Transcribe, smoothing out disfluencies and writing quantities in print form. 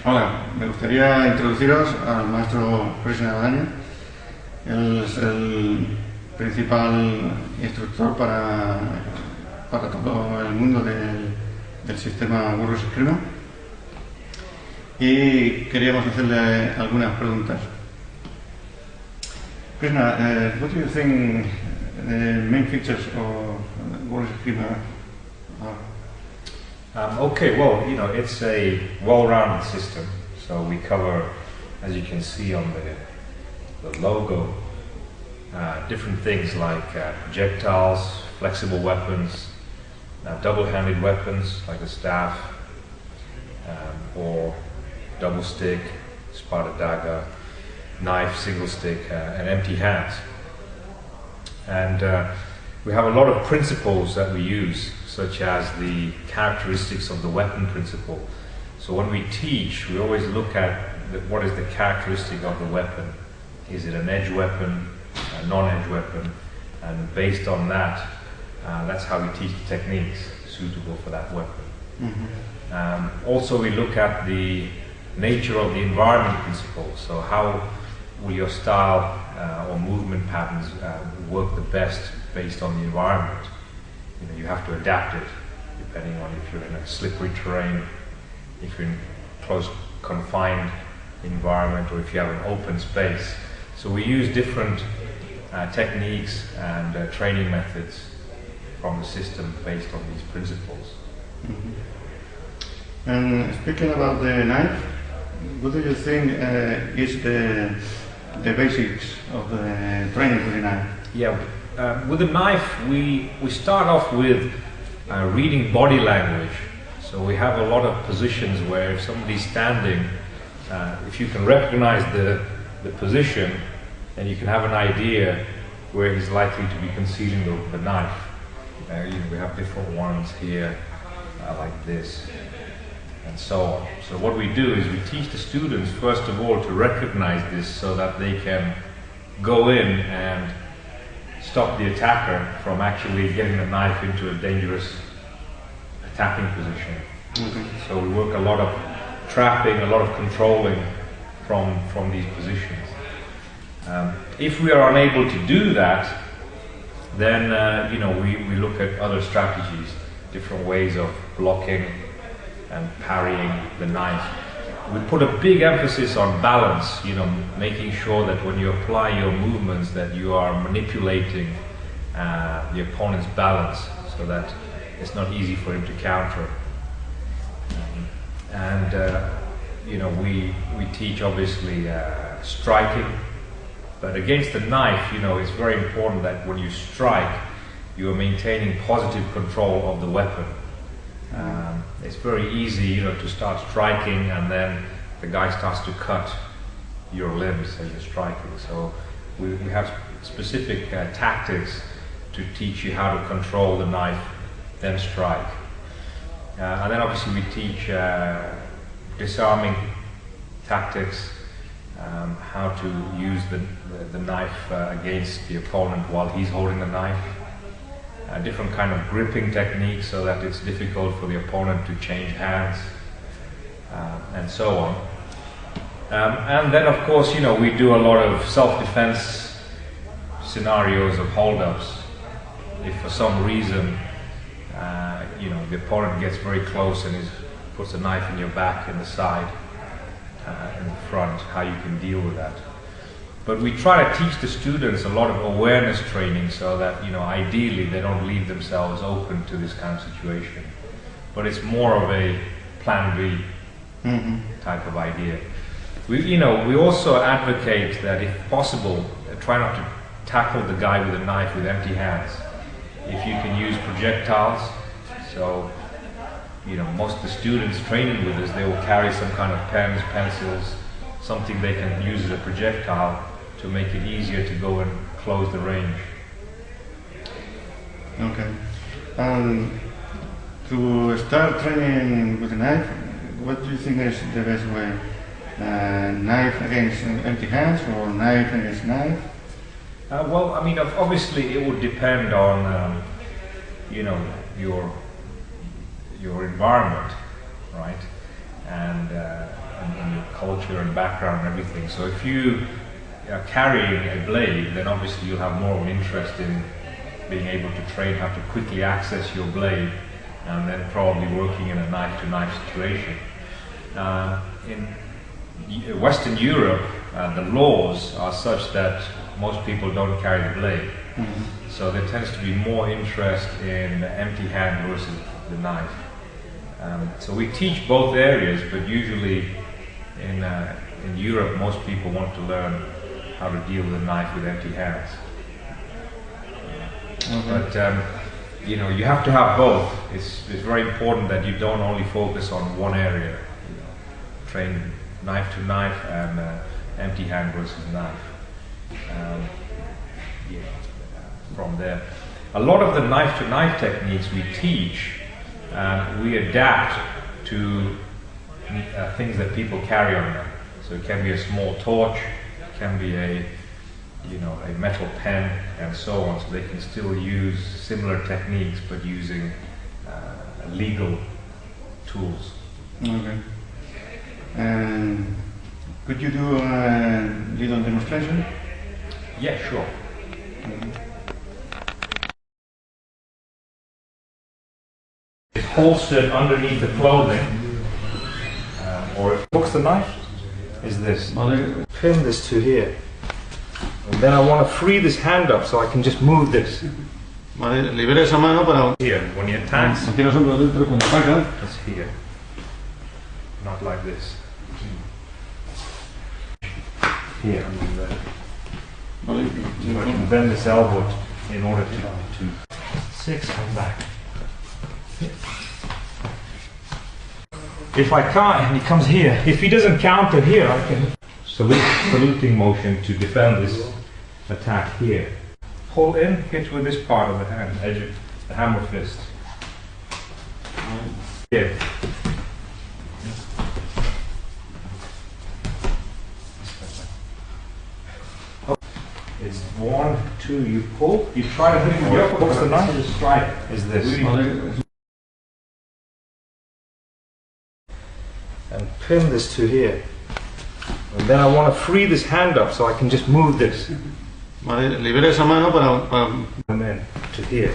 Hola, me gustaría introduciros al maestro Krishna Godhania. Él es el principal instructor para todo el mundo del sistema Warriors Eskrima, y queríamos hacerle algunas preguntas. Krishna, what do you think the main features of Warriors Eskrima are? Okay, well, it's a well-rounded system. So we cover, as you can see on the logo, different things like projectiles, flexible weapons, double-handed weapons like a staff, or double stick, spada dagger, knife, single stick, and empty hands. And we have a lot of principles that we use, such as the characteristics of the weapon principle. So when we teach, we always look at what is the characteristic of the weapon. Is it an edge weapon, a non-edge weapon? And based on that, that's how we teach the techniques suitable for that weapon. Mm-hmm. Also, we look at the nature of the environment principle. So how will your style or movement patterns work the best based on the environment? You have to adapt it depending on if you're in a slippery terrain, if you're in close confined environment, or if you have an open space. So we use different techniques and training methods from the system based on these principles. Mm-hmm. And speaking about the knife, what do you think is the basics of the training with the knife? Yeah, with the knife, we start off with reading body language. So we have a lot of positions where if somebody's standing, if you can recognize the position, then you can have an idea where he's likely to be concealing the knife. We have different ones here, like this, and so on. So what we do is we teach the students, first of all, to recognize this so that they can go in and stop the attacker from actually getting the knife into a dangerous attacking position. Mm-hmm. So we work a lot of trapping, a lot of controlling from these positions. If we are unable to do that, then we look at other strategies, different ways of blocking and parrying the knife. We put a big emphasis on balance, making sure that when you apply your movements that you are manipulating the opponent's balance so that it's not easy for him to counter. We teach obviously striking, but against the knife, it's very important that when you strike, you are maintaining positive control of the weapon. It's very easy, to start striking and then the guy starts to cut your limbs as you're striking. So we have specific tactics to teach you how to control the knife, then strike. And then obviously we teach disarming tactics, how to use the knife against the opponent while he's holding the knife. Different kind of gripping techniques so that it's difficult for the opponent to change hands, and so on. And then of course, we do a lot of self-defense scenarios of hold-ups. If for some reason, the opponent gets very close and puts a knife in your back, in the side, in the front, how you can deal with that. But we try to teach the students a lot of awareness training so that, ideally they don't leave themselves open to this kind of situation. But it's more of a plan B type of idea. We also advocate that if possible, try not to tackle the guy with a knife with empty hands. If you can use projectiles, so, most of the students training with us, they will carry some kind of pens, pencils, something they can use as a projectile to make it easier to go and close the range. Okay. To start training with a knife, what do you think is the best way? Knife against empty hands or knife against knife? Well, obviously it would depend on, your environment, right? and your culture and background and everything. So if you are carrying a blade, then obviously you'll have more of an interest in being able to train how to quickly access your blade, and then probably working in a knife-to-knife situation. In Western Europe, the laws are such that most people don't carry the blade. So there tends to be more interest in the empty hand versus the knife. So we teach both areas, but usually in Europe most people want to learn how to deal with a knife with empty hands. But you know, you have to have both. It's very important that you don't only focus on one area. You know, train knife to knife and empty hand versus knife. From there, a lot of the knife to knife techniques we teach, we adapt to things that people carry on them. So it can be a small torch, it can be a metal pen, and so on. So they can still use similar techniques, but using legal tools. Okay. Could you do a little demonstration? Yeah, sure. It's holstered underneath the clothing, or it hooks the knife, is this. Pin this to here. And then I want to free this hand up so I can just move this. Vale, libera esa mano para... Here, when he attacks, Aquí nosotros dentro cuando ataca. it's here. Not like this. Here. Vale. So I can bend this elbow in order to 6, come back. If I can't, and he comes here. If he doesn't counter here, I can saluting motion to defend this attack here. Pull in, hit with this part of the hand, edge of the hammer fist. Here. It's 1, 2, you pull, you try to hit him with your foot, the knife to strike is this. And pin this to here. And then I want to free this hand up so I can just move this. Vale, libera esa mano para... And then to here.